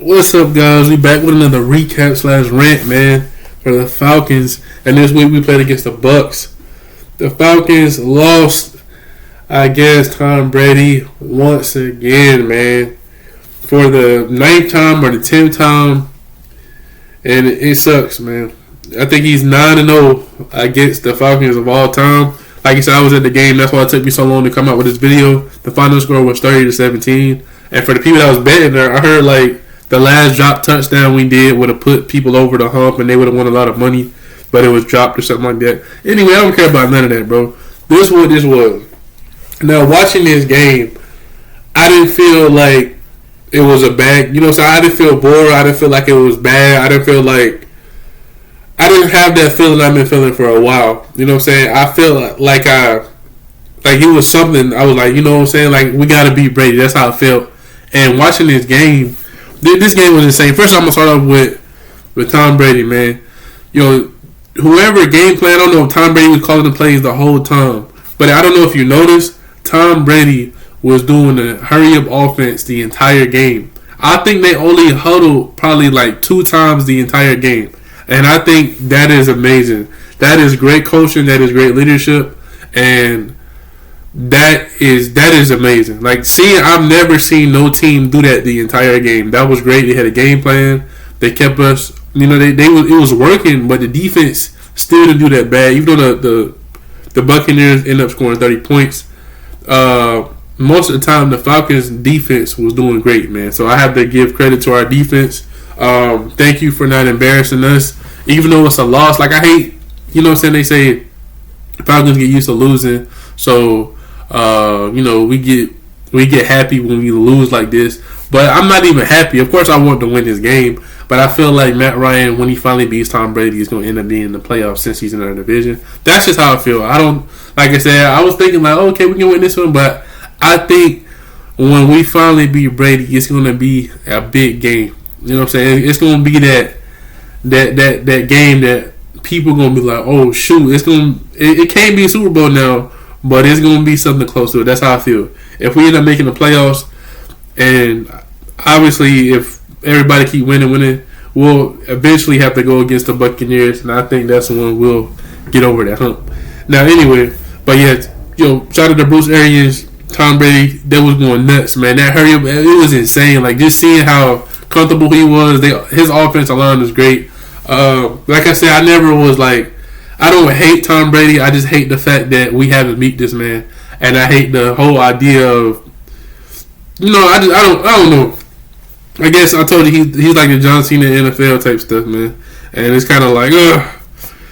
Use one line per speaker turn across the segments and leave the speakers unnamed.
What's up, guys? We back with another recap slash rant, man, for the Falcons. And this week we played against the Bucs. The Falcons lost, I guess, Tom Brady once again, man, for the 9th time or the 10th time. And it sucks, man. I think he's 9-0 against the Falcons of all time. Like I said, I was at the game. That's why it took me so long to come out with this video. The final score was 30-17. And for the people that was betting there, I heard like the last drop touchdown we did would have put people over the hump and they would have won a lot of money, but it was dropped or something like that. Anyway, I don't care about none of that, bro. This is what this was. Now, watching this game, I didn't feel like it was a bad, so I didn't feel bored. I didn't feel like it was bad. I didn't have that feeling I've been feeling for a while. You know what I'm saying? I feel like it was something. I was like, you know what I'm saying? Like, we got to beat Brady. That's how I felt. And watching this game was insane. First, I'm going to start off with Tom Brady, man. Whoever game plan, I don't know if Tom Brady was calling the plays the whole time. But I don't know if you noticed, Tom Brady was doing the hurry-up offense the entire game. I think they only huddled probably like 2 times the entire game. And I think that is amazing. That is great coaching. That is great leadership. And that is amazing. Like, I've never seen no team do that the entire game. That was great. They had a game plan. They kept us, it was working, but the defense still didn't do that bad. Even though the Buccaneers ended up scoring 30 points, most of the time the Falcons defense was doing great, man. So I have to give credit to our defense. Thank you for not embarrassing us, even though it's a loss. Like, I hate, they say Falcons get used to losing. So, we get happy when we lose like this. But I'm not even happy. Of course, I want to win this game. But I feel like Matt Ryan, when he finally beats Tom Brady, is going to end up being in the playoffs since he's in our division. That's just how I feel. Like I said, I was thinking like, okay, we can win this one. But I think when we finally beat Brady, it's going to be a big game. You know what I'm saying? It's going to be that game that people going to be like, oh, shoot. It can't be a Super Bowl now. But it's going to be something close to it. That's how I feel. If we end up making the playoffs, and obviously if everybody keep winning, we'll eventually have to go against the Buccaneers, and I think that's when we'll get over that hump. Now, anyway, but yeah, shout out to Bruce Arians, Tom Brady. That was going nuts, man. That hurry up, it was insane. Like, just seeing how comfortable he was. His offensive line was great. Like I said, I never was like, I don't hate Tom Brady. I just hate the fact that we haven't beat this man, and I hate the whole idea of, I don't know. I guess I told you he's like the John Cena NFL type stuff, man, and it's kind of like, ugh.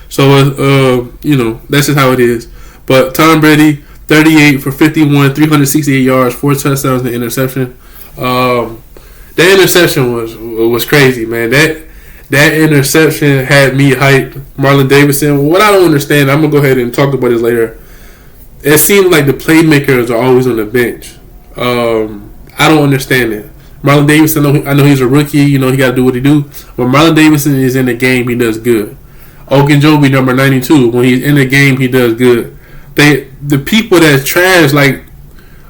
So that's just how it is. But Tom Brady, 38 for 51, 368 yards, 4 touchdowns, and interception. That interception was crazy, man. That interception had me hyped. Marlon Davidson. What I don't understand, I'm going to go ahead and talk about this later. It seems like the playmakers are always on the bench. I don't understand it. Marlon Davidson, I know he's a rookie. He got to do what he do. When Marlon Davidson is in the game, he does good. Ogunjobi, number 92, when he's in the game, he does good. The people that's trash, like,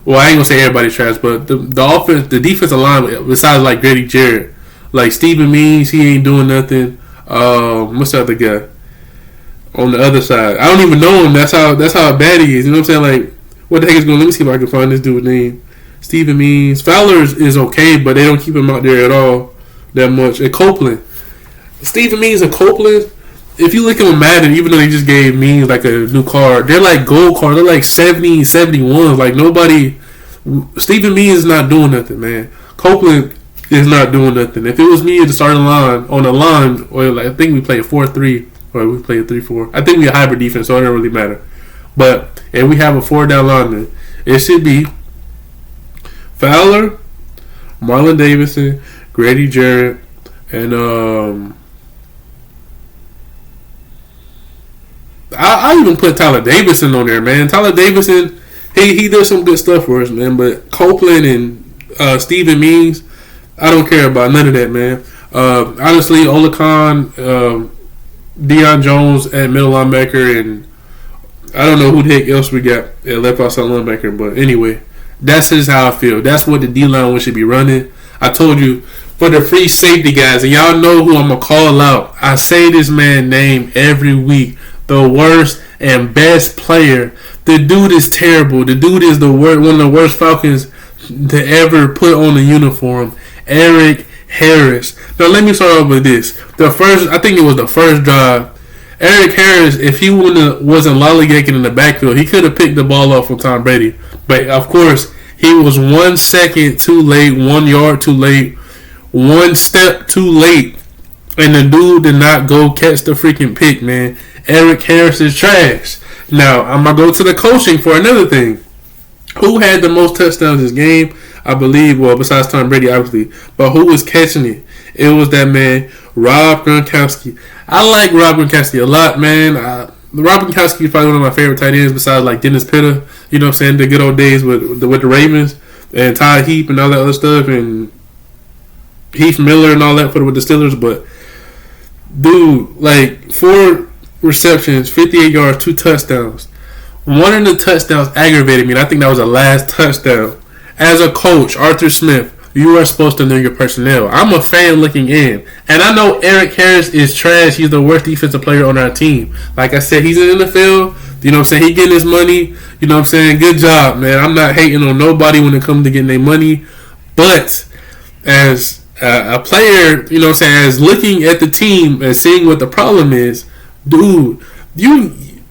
well, I ain't going to say everybody's trash, but the defensive line, besides like Grady Jarrett, like Steven Means, he ain't doing nothing. What's the other guy on the other side? I don't even know him. That's how bad he is. You know what I'm saying? Like, what the heck is going on? Let me see if I can find this dude's name. Steven Means. Fowler is okay, but they don't keep him out there at all that much. And Copeland. Steven Means and Copeland, if you look at them Madden, even though they just gave Means like a new card, they're like gold cards. They're like 70, 71s. Like, nobody. Steven Means is not doing nothing, man. Copeland is not doing nothing. If it was me at the starting line, on the line, or like, I think we played 4-3, or we played 3-4. I think we a hybrid defense, so it don't really matter. But if we have a 4-down lineman, it should be Fowler, Marlon Davidson, Grady Jarrett, and I even put Tyler Davidson on there, man. Tyler Davidson, he does some good stuff for us, man. But Copeland and Steven Means, I don't care about none of that, man. Honestly, Olakon, Deion Jones at middle linebacker, and I don't know who the heck else we got at left outside linebacker. But anyway, that's just how I feel. That's what the D-line should be running. I told you, for the free safety guys, and y'all know who I'm gonna call out. I say this man's name every week. The worst and best player. The dude is terrible. The dude is one of the worst Falcons to ever put on a uniform. Eric Harris. Now let me start off with this. I think it was the first drive. Eric Harris, if he wasn't lollygagging in the backfield, he could have picked the ball off from Tom Brady. But of course, he was 1 second too late, 1 yard too late, 1 step too late, and the dude did not go catch the freaking pick, man. Eric Harris is trash. Now, I'm going to go to the coaching for another thing. Who had the most touchdowns this game? I believe, well, besides Tom Brady, obviously. But who was catching it? It was that man, Rob Gronkowski. I like Rob Gronkowski a lot, man. Rob Gronkowski is probably one of my favorite tight ends besides, like, Dennis Pitta. You know what I'm saying? The good old days with the Ravens and Ty Heap and all that other stuff. And Heath Miller and all that with the Steelers. But, dude, like, 4 receptions, 58 yards, 2 touchdowns. One of the touchdowns aggravated me, and I think that was the last touchdown. As a coach, Arthur Smith, you are supposed to know your personnel. I'm a fan looking in, and I know Eric Harris is trash. He's the worst defensive player on our team. Like I said, he's in the NFL. You know what I'm saying? He getting his money. You know what I'm saying? Good job, man. I'm not hating on nobody when it comes to getting their money. But as a player, you know what I'm saying, as looking at the team and seeing what the problem is, dude,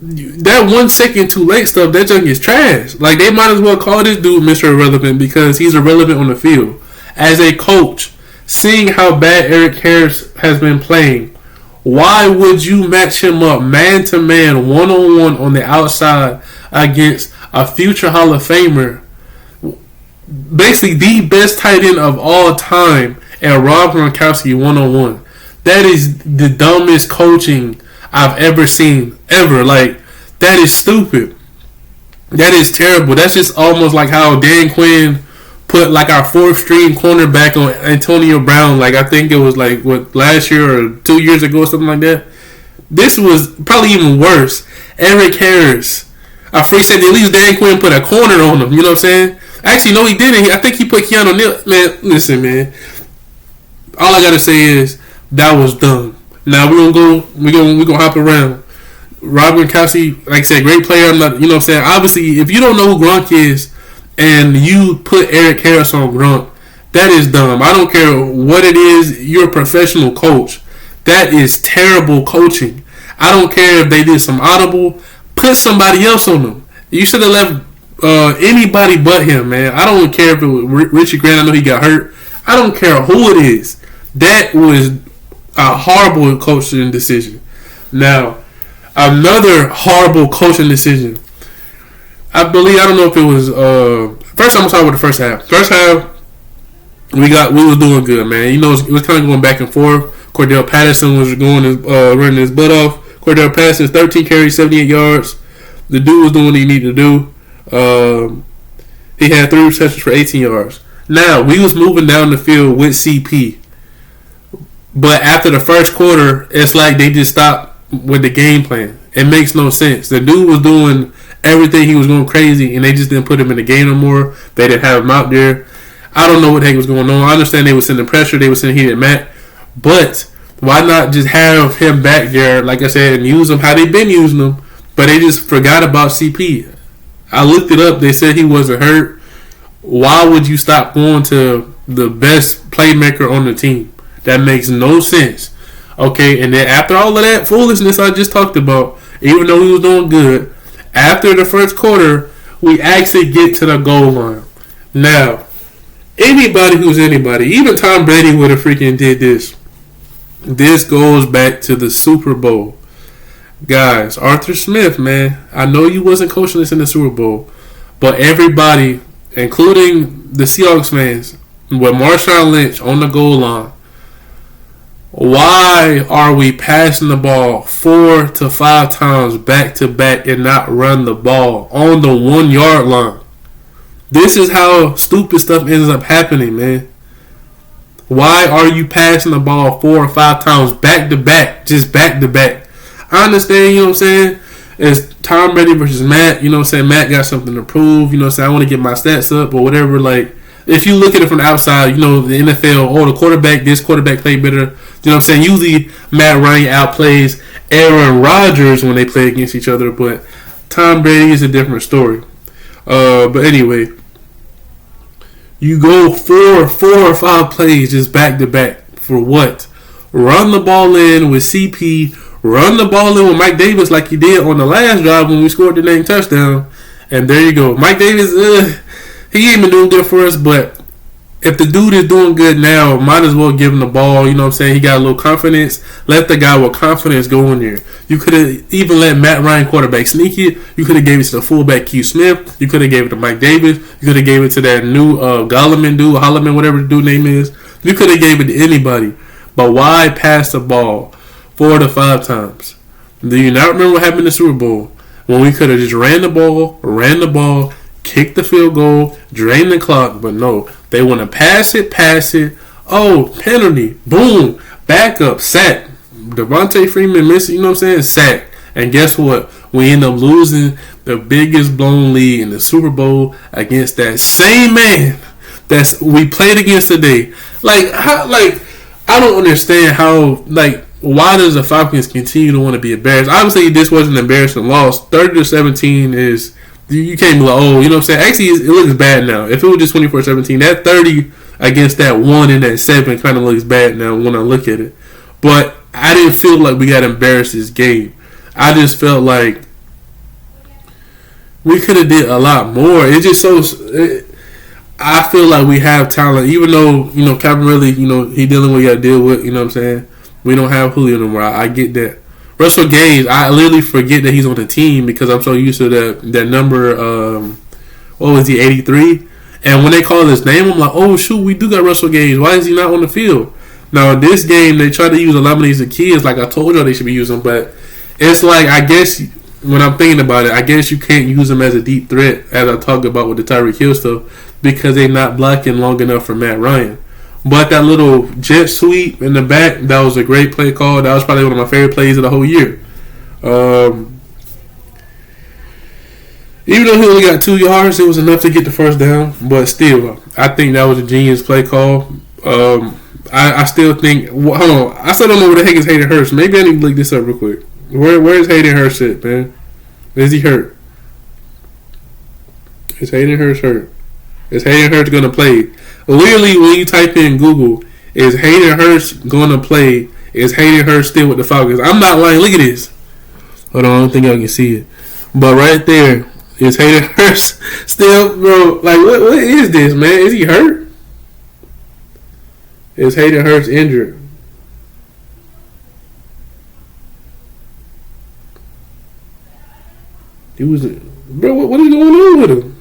that 1 second too late stuff, that junk is trash. Like, they might as well call this dude Mr. Irrelevant because he's irrelevant on the field. As a coach, seeing how bad Eric Harris has been playing, why would you match him up man-to-man, one-on-one on the outside against a future Hall of Famer, basically the best tight end of all time, and Rob Gronkowski one-on-one? That is the dumbest coaching I've ever seen, ever. Like, that is stupid. That is terrible. That's just almost like how Dan Quinn put, like, our 4th string cornerback on Antonio Brown. Like, I think it was, like, last year or 2 years ago or something like that. This was probably even worse. Eric Harris, a free safety. At least Dan Quinn put a corner on him. You know what I'm saying? Actually, no, he didn't. I think he put Keanu Neal. Man, listen, man. All I gotta say is that was dumb. Now we're gonna hop around. Rob Gronkowski, like I said, great player. I'm not, you know what I'm saying? Obviously, if you don't know who Gronk is and you put Eric Harris on Gronk, that is dumb. I don't care what it is. You're a professional coach. That is terrible coaching. I don't care if they did some audible. Put somebody else on them. You should have left anybody but him, man. I don't care if it was Richie Grant. I know he got hurt. I don't care who it is. That was a horrible coaching decision. Now, another horrible coaching decision. I don't know if it was first I'm gonna start with the first half. First half we was doing good, man. You know, it was kind of going back and forth. Cordell Patterson was running his butt off. Cordell Patterson, 13 carries, 78 yards. The dude was doing what he needed to do. He had 3 receptions for 18 yards. Now, we was moving down the field with CP. But after the first quarter, it's like they just stopped with the game plan. It makes no sense. The dude was doing everything. He was going crazy, and they just didn't put him in the game no more. They didn't have him out there. I don't know what the heck was going on. I understand they were sending pressure. They were sending heat at Matt. But why not just have him back there, like I said, and use him how they've been using him? But they just forgot about CP. I looked it up. They said he wasn't hurt. Why would you stop going to the best playmaker on the team? That makes no sense. Okay, and then after all of that foolishness I just talked about, even though he was doing good, after the first quarter, we actually get to the goal line. Now, anybody who's anybody, even Tom Brady would have freaking did this. This goes back to the Super Bowl. Guys, Arthur Smith, man, I know you wasn't coaching us in the Super Bowl, but everybody, including the Seahawks fans, with Marshawn Lynch on the goal line, why are we passing the ball 4 to 5 times back to back and not run the ball on the 1 yard line? This is how stupid stuff ends up happening, man. Why are you passing the ball 4 or 5 times back to back, just back to back? I understand, you know what I'm saying? It's Tom Brady versus Matt, you know what I'm saying? Matt got something to prove, you know what I'm saying? I want to get my stats up or whatever, like, if you look at it from the outside, the NFL, the quarterback, this quarterback played better. You know what I'm saying? Usually Matt Ryan outplays Aaron Rodgers when they play against each other, but Tom Brady is a different story. But anyway, you go four or five plays just back to back for what? Run the ball in with CP, run the ball in with Mike Davis like you did on the last drive when we scored the dang touchdown, and there you go. Mike Davis, he ain't been doing good for us, but if the dude is doing good now, might as well give him the ball. You know what I'm saying? He got a little confidence. Let the guy with confidence go in there. You could have even let Matt Ryan quarterback sneak it. You could have gave it to the fullback Q Smith. You could have gave it to Mike Davis. You could have gave it to that new Holloman, whatever the dude name is. You could have gave it to anybody. But why pass the ball 4 to 5 times? Do you not remember what happened in the Super Bowl? When we could have just ran the ball, kicked the field goal, drained the clock, but no. They want to pass it. Oh, penalty. Boom. Back up. Sack. Devontae Freeman missing, you know what I'm saying? Sack. And guess what? We end up losing the biggest blown lead in the Super Bowl against that same man we played against today. I don't understand how, why does the Falcons continue to want to be embarrassed? Obviously, this wasn't an embarrassing loss. 30-17 is... You can't be like, you know what I'm saying? Actually, it looks bad now. If it was just 24-17, that 30 against that 1 and that 7 kind of looks bad now when I look at it. But I didn't feel like we got embarrassed this game. I just felt like we could have did a lot more. It's just I feel like we have talent, even though, Calvin Ridley, he dealing with what he got to deal with, you know what I'm saying? We don't have Julio no more. I get that. Russell Gage, I literally forget that he's on the team because I'm so used to that number, what was he, 83? And when they call his name, I'm like, oh, shoot, we do got Russell Gage. Why is he not on the field? Now, this game, they try to use a lot of these kids like I told y'all they should be using, but it's like, I guess, when I'm thinking about it, I guess you can't use them as a deep threat, as I talk about with the Tyreek Hill stuff, because they're not blocking long enough for Matt Ryan. But that little jet sweep in the back, that was a great play call. That was probably one of my favorite plays of the whole year. Even though he only got 2 yards, it was enough to get the first down. But still, I think that was a genius play call. I still think... hold on. I still don't know where the heck is Hayden Hurst. Maybe I need to look this up real quick. Where's Hayden Hurst at, man? Is he hurt? Is Hayden Hurst hurt? Is Hayden Hurst going to play? Literally, when you type in Google, is Hayden Hurst going to play? Is Hayden Hurst still with the Falcons? I'm not lying. Look at this. Hold on, I don't think y'all can see it. But right there, is Hayden Hurst still, bro? What is this, man? Is he hurt? Is Hayden Hurst injured? Bro, what is going on with him?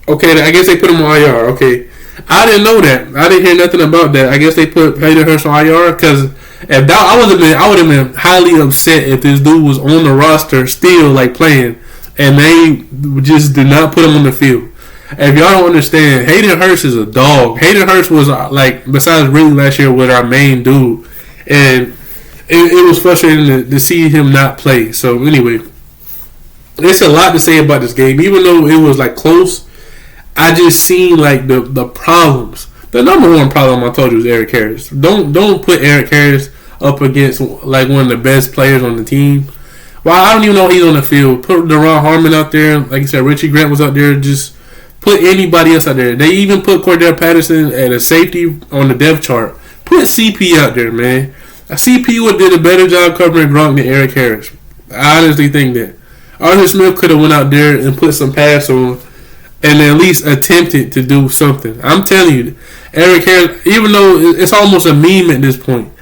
Okay, I guess they put him on IR. Okay, I didn't know that. I didn't hear nothing about that. I guess they put Hayden Hurst on IR because if that, I would have been highly upset if this dude was on the roster still playing, and they just did not put him on the field. If y'all don't understand, Hayden Hurst is a dog. Hayden Hurst was besides really last year with our main dude, and it was frustrating to see him not play. So anyway, there's a lot to say about this game, even though it was close. I just seen the problems. The number one problem I told you was Eric Harris. Don't put Eric Harris up against one of the best players on the team. Well, I don't even know he's on the field. Put Deron Harmon out there. Like I said, Richie Grant was out there. Just put anybody else out there. They even put Cordell Patterson at a safety on the depth chart. Put CP out there, man. CP would did a better job covering Gronk than Eric Harris. I honestly think that. Arthur Smith could have went out there and put some pass on and at least attempted to do something. I'm telling you, Eric Harris, even though it's almost a meme at this point,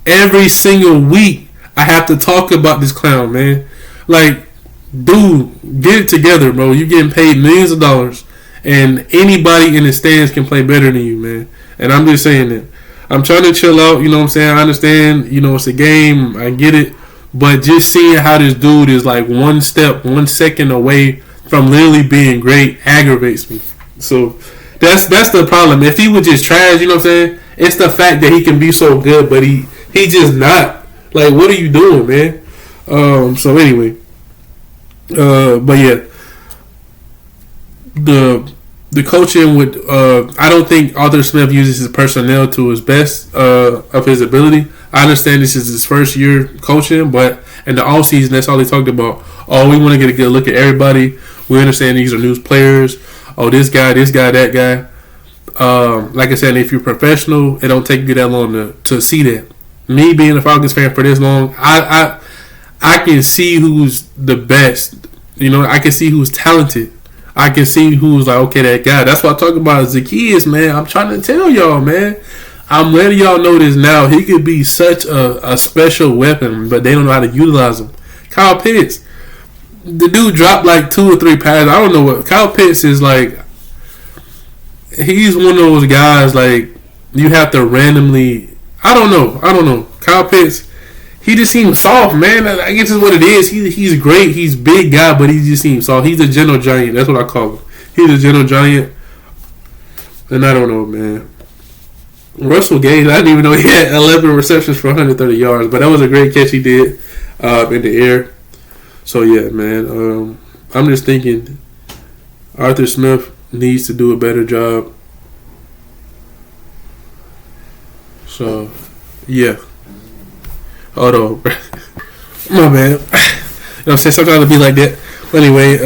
every single week I have to talk about this clown, man. Dude, get it together, bro. You're getting paid millions of dollars, and anybody in the stands can play better than you, man. And I'm just saying that. I'm trying to chill out, you know what I'm saying? I understand, it's a game. I get it. But just seeing how this dude is 1 second away from literally being great aggravates me. So that's the problem. If he was just trash, you know what I'm saying? It's the fact that he can be so good, but he just not. What are you doing, man? So anyway, but yeah, the coaching with I don't think Arthur Smith uses his personnel to his best of his ability. I understand this is his first year coaching, but in the offseason, that's all they talked about. Oh, we want to get a good look at everybody. We understand these are new players. Oh, this guy, that guy. Like I said, if you're professional, it don't take you that long to see that. Me being a Falcons fan for this long, I can see who's the best. I can see who's talented. I can see who's like, okay, that guy. That's what I talk about Zacchaeus, man. I'm trying to tell y'all, man. I'm letting y'all know this now. He could be such a special weapon, but they don't know how to utilize him. Kyle Pitts, the dude dropped like 2 or 3 passes. I don't know what Kyle Pitts is like. He's one of those guys like you have to randomly. I don't know. Kyle Pitts, he just seems soft, man. I guess that's what it is. He's great. He's a big guy, but he just seems soft. He's a gentle giant. That's what I call him. He's a gentle giant. And I don't know, man. Russell Gage, I didn't even know he had 11 receptions for 130 yards, but that was a great catch he did in the air. So, yeah, man. I'm just thinking Arthur Smith needs to do a better job. So, yeah. Hold on, bro. My bad. You know what I'm saying? Sometimes it'll be like that. But anyway,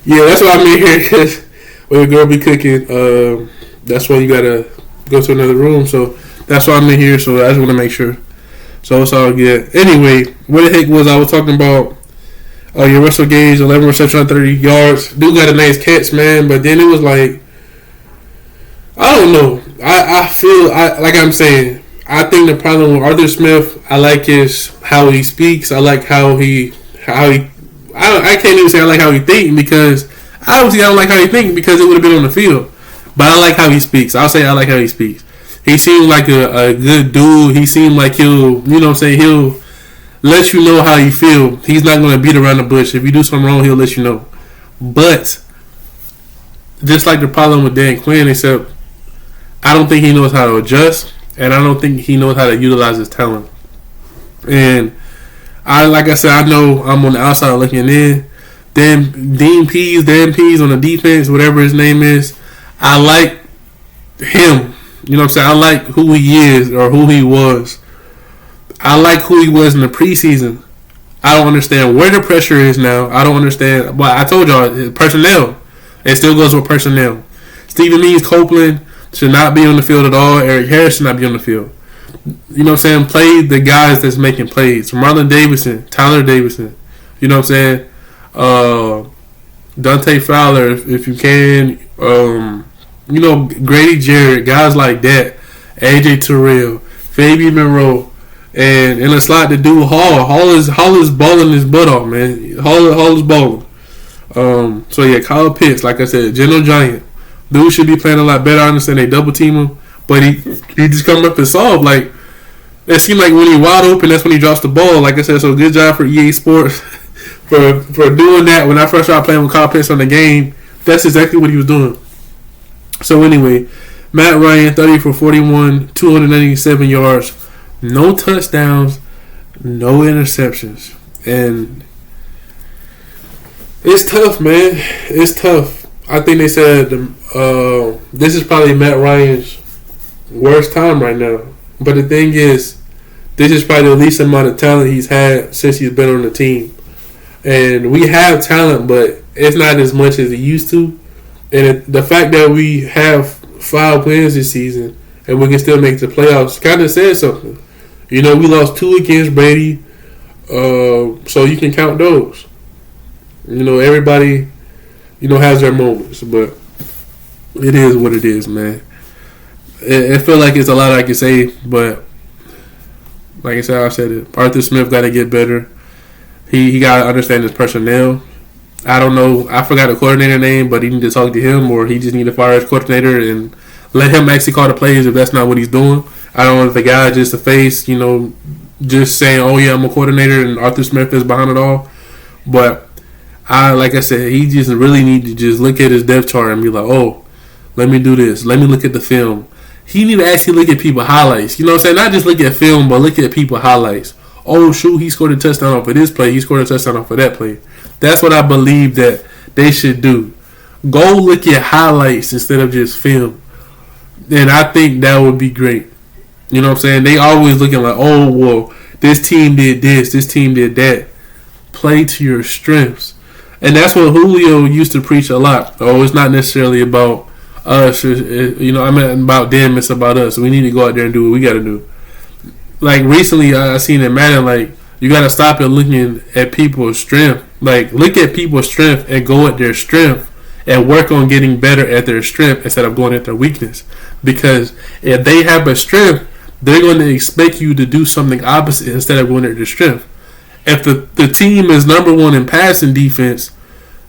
yeah, that's why I'm in here, because when your girl be cooking, that's why you gotta go to another room. So that's why I'm in here. So I just want to make sure. So it's all good. Anyway, what the heck was I was talking about? Your Russell Gage, 11 receptions, 30 yards. Dude got a nice catch, man. But then it was like, I don't know. I feel like I'm saying. I think the problem with Arthur Smith, I like how he speaks. I like how he. I can't even say I like how he thinks, because obviously I don't like how he thinks because it would have been on the field. But I like how he speaks. I'll say I like how he speaks. He seems like a good dude. He seems like he'll let you know how you feel. He's not going to beat around the bush. If you do something wrong, he'll let you know. But just like the problem with Dan Quinn, except I don't think he knows how to adjust, and I don't think he knows how to utilize his talent. And like I said, I know I'm on the outside looking in. Dan Pease on the defense, whatever his name is. I like him. You know what I'm saying? I like who he is or who he was. I like who he was in the preseason. I don't understand where the pressure is now. I don't understand. Well, I told y'all, personnel. It still goes with personnel. Stephen Means Copeland should not be on the field at all. Eric Harris should not be on the field. You know what I'm saying? Play the guys that's making plays. Marlon Davidson, Tyler Davidson. You know what I'm saying? Dante Fowler, if you can. Grady Jarrett, guys like that. AJ Terrell, Fabian Monroe, and in a slot to do Hall. Hall is balling his butt off, man. Hall is balling. So yeah, Kyle Pitts, like I said, gentle giant. Dude should be playing a lot better. I understand they double team him, but he just come up and solve. Like, it seemed like when he wide open, that's when he drops the ball. Like I said, so good job for EA Sports for doing that. When I first started playing with Kyle Pitts on the game, that's exactly what he was doing. So anyway, Matt Ryan, 30 for 41, 297 yards, no touchdowns, no interceptions. And it's tough, man. It's tough. I think they said this is probably Matt Ryan's worst time right now. But the thing is, this is probably the least amount of talent he's had since he's been on the team. And we have talent, but it's not as much as he used to. And the fact that we have 5 wins this season and we can still make the playoffs kind of says something. We lost 2 against Brady, so you can count those. Everybody, has their moments, but it is what it is, man. I feel like it's a lot I can say, but like I said it. Arthur Smith got to get better. He got to understand his personnel. I don't know. I forgot the coordinator name, but he need to talk to him, or he just need to fire his coordinator and let him actually call the plays if that's not what he's doing. I don't know if the guy just a face, just saying, "Oh yeah, I'm a coordinator," and Arthur Smith is behind it all. But like I said, he just really need to just look at his depth chart and be like, "Oh, let me do this. Let me look at the film." He need to actually look at people highlights. You know what I'm saying? Not just look at film, but look at people highlights. Oh shoot, he scored a touchdown off of this play. He scored a touchdown off of that play. That's what I believe that they should do. Go look at highlights instead of just film. And I think that would be great. You know what I'm saying? They always looking like, oh, well, this team did this team did that. Play to your strengths. And that's what Julio used to preach a lot. Oh, it's not necessarily about us. You know, I mean, about them, it's about us. We need to go out there and do what we got to do. Like, recently, I seen it Madden, like, you got to stop and looking at people's strength. Like, look at people's strength and go at their strength and work on getting better at their strength instead of going at their weakness. Because if they have a strength, they're going to expect you to do something opposite instead of going at their strength. If the team is number one in passing defense,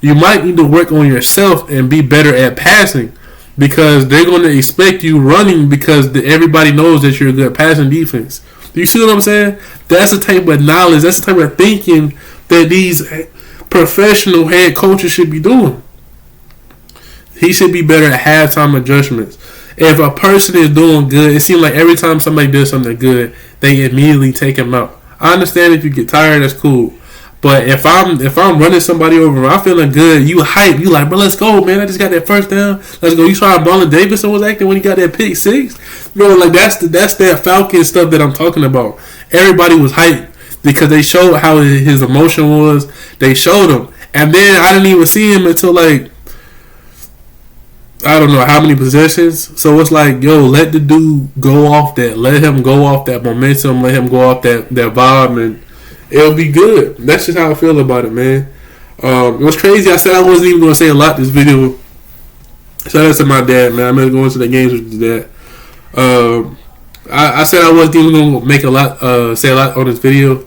you might need to work on yourself and be better at passing, because they're going to expect you running because everybody knows that you're a good passing defense. Do you see what I'm saying? That's the type of knowledge, that's the type of thinking that these professional head coaches should be doing. He should be better at halftime adjustments. If a person is doing good, it seems like every time somebody does something good, they immediately take him out. I understand if you get tired, that's cool. But if I'm running somebody over, I'm feeling good, you hype, you like, bro, let's go, man. I just got that first down. Let's go. You saw how Marlon Davidson was acting when he got that pick six? Bro, like that's that Falcons stuff that I'm talking about. Everybody was hyped because they showed how his emotion was. They showed him. And then I didn't even see him until like, I don't know how many possessions. So it's like, yo, let the dude go off that. Let him go off that momentum. Let him go off that vibe, and it'll be good. That's just how I feel about it, man. It was crazy. I said I wasn't even going to say a lot this video. Shout out to my dad, man. I'm going to go into the games with his dad. I said I wasn't even going to make say a lot on this video.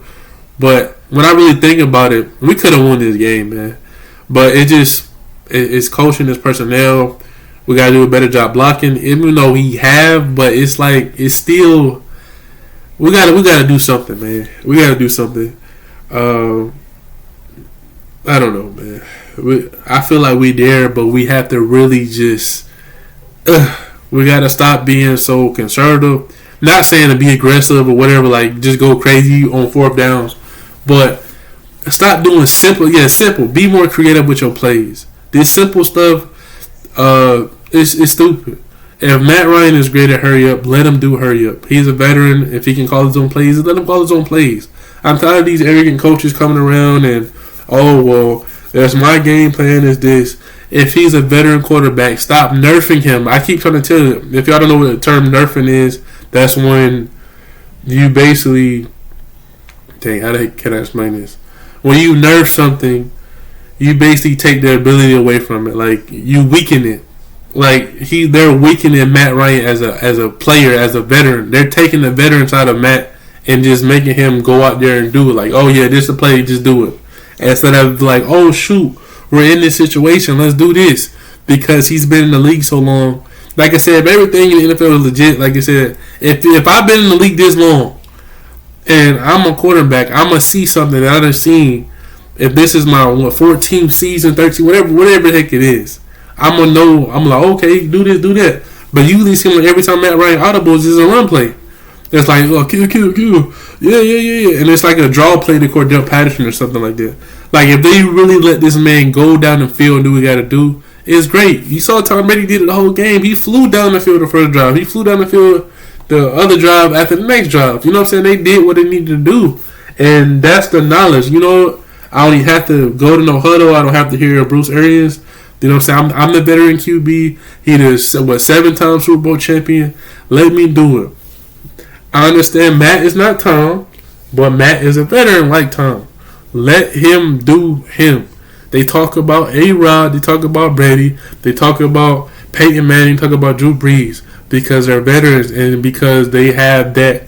But when I really think about it, we could have won this game, man. But it's coaching, it's personnel. We gotta do a better job blocking, even though we have. But it's like it's still we gotta do something, man. We gotta do something. I don't know, man. I feel like we there, but we have to really just. We gotta stop being so conservative. Not saying to be aggressive or whatever, like just go crazy on fourth downs, but stop doing simple. Yeah, simple. Be more creative with your plays. This simple stuff. It's stupid. If Matt Ryan is great at hurry up, let him do hurry up. He's a veteran. If he can call his own plays, let him call his own plays. I'm tired of these arrogant coaches coming around and, oh, well, there's my game plan is this. If he's a veteran quarterback, stop nerfing him. I keep trying to tell you, if y'all don't know what the term nerfing is, that's when you basically, dang, can I explain this? When you nerf something, you basically take their ability away from it. Like, you weaken it. Like, they're weakening Matt Ryan as a player, as a veteran. They're taking the veteran side of Matt and just making him go out there and do it. Like, oh yeah, this is a play, just do it. Instead of like, oh shoot, we're in this situation, let's do this. Because he's been in the league so long. Like I said, if everything in the NFL is legit, like I said, if I've been in the league this long and I'm a quarterback, I'm going to see something that I done seen. If this is my 14th season, 13, whatever the heck it is, I'm gonna know. I'm like, okay, do this, do that. But usually, seem like every time Matt Ryan audibles is a run play. It's like, oh, Q, yeah, and it's like a draw play to Cordell Patterson or something like that. Like if they really let this man go down the field and do what he got to do, it's great. You saw Tom Brady did it the whole game. He flew down the field the first drive. He flew down the field the other drive after the next drive. You know what I'm saying? They did what they needed to do, and that's the knowledge. You know. I don't even have to go to no huddle. I don't have to hear Bruce Arians. You know what I'm saying? I'm the veteran QB. He is, 7-time Super Bowl champion. Let me do it. I understand Matt is not Tom, but Matt is a veteran like Tom. Let him do him. They talk about A-Rod. They talk about Brady. They talk about Peyton Manning. Talk about Drew Brees because they're veterans and because they have that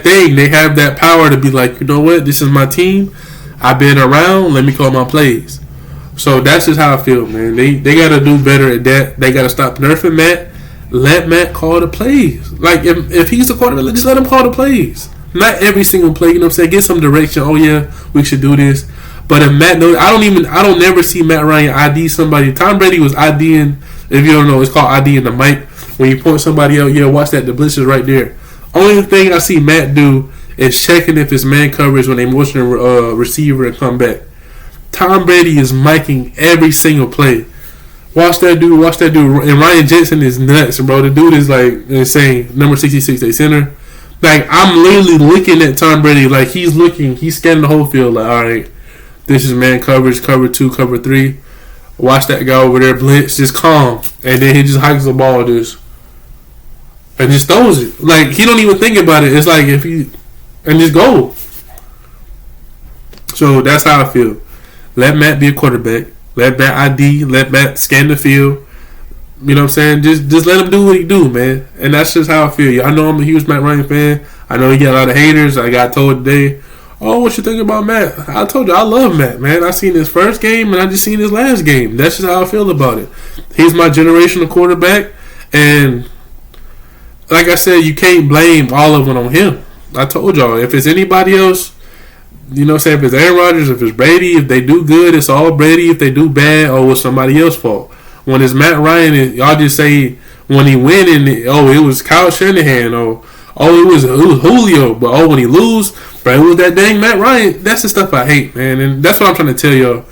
thing, they have that power to be like, you know what, this is my team, I've been around, let me call my plays. So that's just how I feel, man. They got to do better at that. They got to stop nerfing Matt. Let Matt call the plays. Like if he's the quarterback, just let him call the plays. Not every single play, you know what I'm saying? Get some direction. Oh yeah, we should do this. But if Matt knows, I don't never see Matt Ryan ID somebody. Tom Brady was IDing, if you don't know, it's called IDing the mic. When you point somebody out, yeah, watch that, the blitz is right there. Only thing I see Matt do is checking if it's man coverage when they motion a receiver and come back. Tom Brady is miking every single play. Watch that dude. And Ryan Jensen is nuts, bro. The dude is like insane. Number 66, they center. Like, I'm literally looking at Tom Brady like he's scanning the whole field. Like, all right, this is man coverage, cover 2, cover 3. Watch that guy over there blitz, just calm, and then he just hikes the ball, and just throws it. Like, he don't even think about it. It's like and just go. So that's how I feel. Let Matt be a quarterback. Let Matt ID. Let Matt scan the field. You know what I'm saying? Just let him do what he do, man. And that's just how I feel. I know I'm a huge Matt Ryan fan. I know he got a lot of haters. I got told today, oh, what you think about Matt? I told you I love Matt, man. I seen his first game and I just seen his last game. That's just how I feel about it. He's my generational quarterback, and like I said, you can't blame all of it on him. I told y'all, if it's anybody else, you know what I'm saying, if it's Aaron Rodgers, if it's Brady, if they do good, it's all Brady. If they do bad, oh, it's somebody else's fault. When it's Matt Ryan, y'all just say when he win, it was Kyle Shanahan, it was Julio, but when he lose, but it was that dang Matt Ryan. That's the stuff I hate, man, and that's what I'm trying to tell y'all.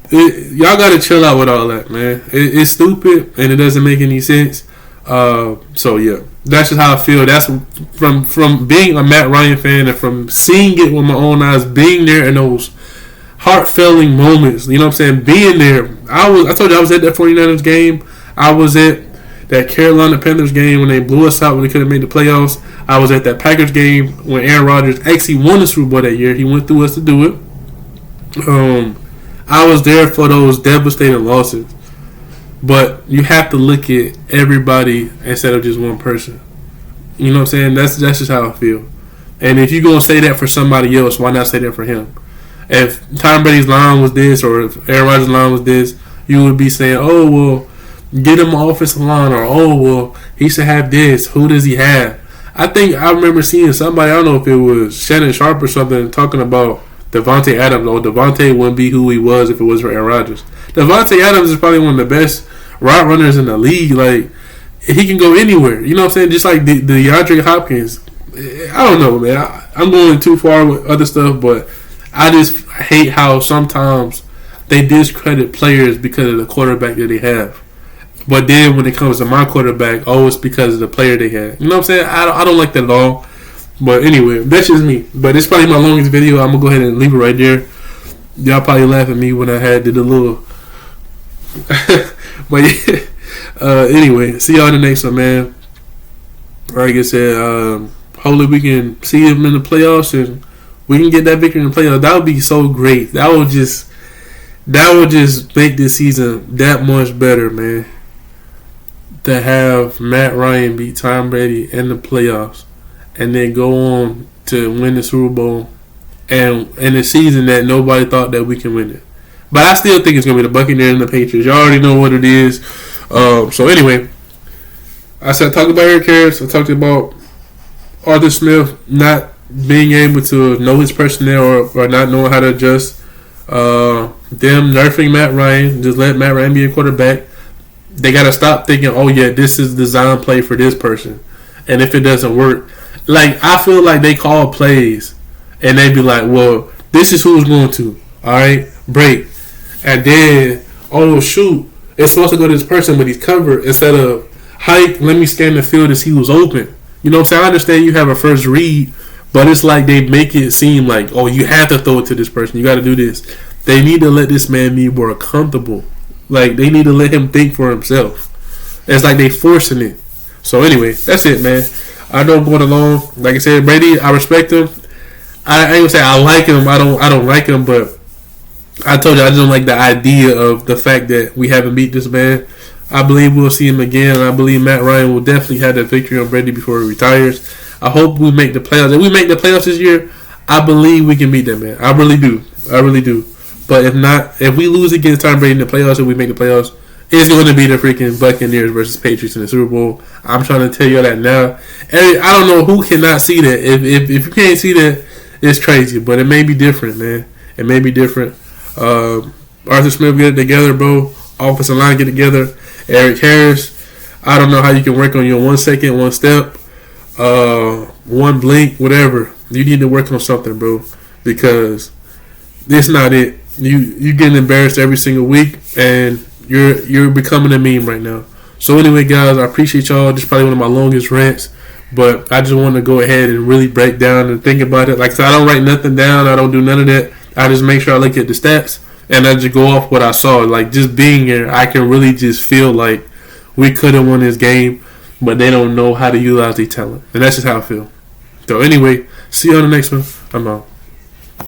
Y'all gotta chill out with all that, man. It's stupid and it doesn't make any sense. So yeah, that's just how I feel. That's from being a Matt Ryan fan and from seeing it with my own eyes, being there in those heart-filling moments. You know what I'm saying? Being there. I told you I was at that 49ers game. I was at that Carolina Panthers game when they blew us out when they couldn't make the playoffs. I was at that Packers game when Aaron Rodgers actually won the Super Bowl that year. He went through us to do it. I was there for those devastating losses. But you have to look at everybody instead of just one person. You know what I'm saying? That's just how I feel. And if you're going to say that for somebody else, why not say that for him? If Tom Brady's line was this, or if Aaron Rodgers' line was this, you would be saying, oh, well, get him an offensive line, or, oh, well, he should have this. Who does he have? I think I remember seeing somebody, I don't know if it was Shannon Sharp or something, talking about Devontae Adams. Oh, Devontae wouldn't be who he was if it was for Aaron Rodgers. Devontae Adams is probably one of the best route runners in the league. Like, he can go anywhere. You know what I'm saying? Just like the DeAndre Hopkins. I don't know, man. I'm going too far with other stuff, but I just hate how sometimes they discredit players because of the quarterback that they have. But then when it comes to my quarterback, oh, it's because of the player they had. You know what I'm saying? I don't like that at all. But anyway, that's just me. But it's probably my longest video. I'm going to go ahead and leave it right there. Y'all probably laugh at me when I did a little... But yeah, anyway, see y'all in the next one, man. Like I said, hopefully we can see him in the playoffs and we can get that victory in the playoffs. That would be so great. That would just make this season that much better, man. To have Matt Ryan beat Tom Brady in the playoffs and then go on to win the Super Bowl and in a season that nobody thought that we can win it. But I still think it's going to be the Buccaneers and the Patriots. Y'all already know what it is. So anyway, I said talk about Eric Harris. I talked about Arthur Smith not being able to know his personnel or not knowing how to adjust. Them nerfing Matt Ryan. Just let Matt Ryan be a quarterback. They got to stop thinking, oh yeah, this is design play for this person. And if it doesn't work, like I feel like they call plays and they be like, well, this is who's going to. All right, break. And then, oh shoot, it's supposed to go to this person, but he's covered. Instead of hike, let me scan the field as he was open. You know what I'm saying? I understand you have a first read, but it's like they make it seem like, oh, you have to throw it to this person. You got to do this. They need to let this man be more comfortable. Like, they need to let him think for himself. It's like they forcing it. So anyway, that's it, man. I know I'm going along. Like I said, Brady, I respect him. I ain't gonna say I like him. I don't like him, but I told you I just don't like the idea of the fact that we haven't beat this man. I believe we'll see him again. I believe Matt Ryan will definitely have that victory on Brady before he retires. I hope we make the playoffs. If we make the playoffs this year, I believe we can beat that man. I really do. I really do. But if not, if we lose against Tom Brady in the playoffs and we make the playoffs, it's going to be the freaking Buccaneers versus Patriots in the Super Bowl. I'm trying to tell you that now. And I don't know who cannot see that. If you can't see that, it's crazy. But it may be different, man. It may be different. Arthur Smith get it together, bro. Offensive line get together. Eric Harris, I don't know how you can work on your 1 second, one step, one blink, whatever. You need to work on something, bro, because it's not it. you getting embarrassed every single week, and you're becoming a meme right now. So anyway, guys, I appreciate y'all. This is probably one of my longest rants, but I just want to go ahead and really break down and think about it. Like I said, I don't write nothing down. I don't do none of that. I just make sure I look at the stats, and I just go off what I saw. Like, just being here, I can really just feel like we could have won this game, but they don't know how to utilize their talent. And that's just how I feel. So anyway, see you on the next one. I'm out.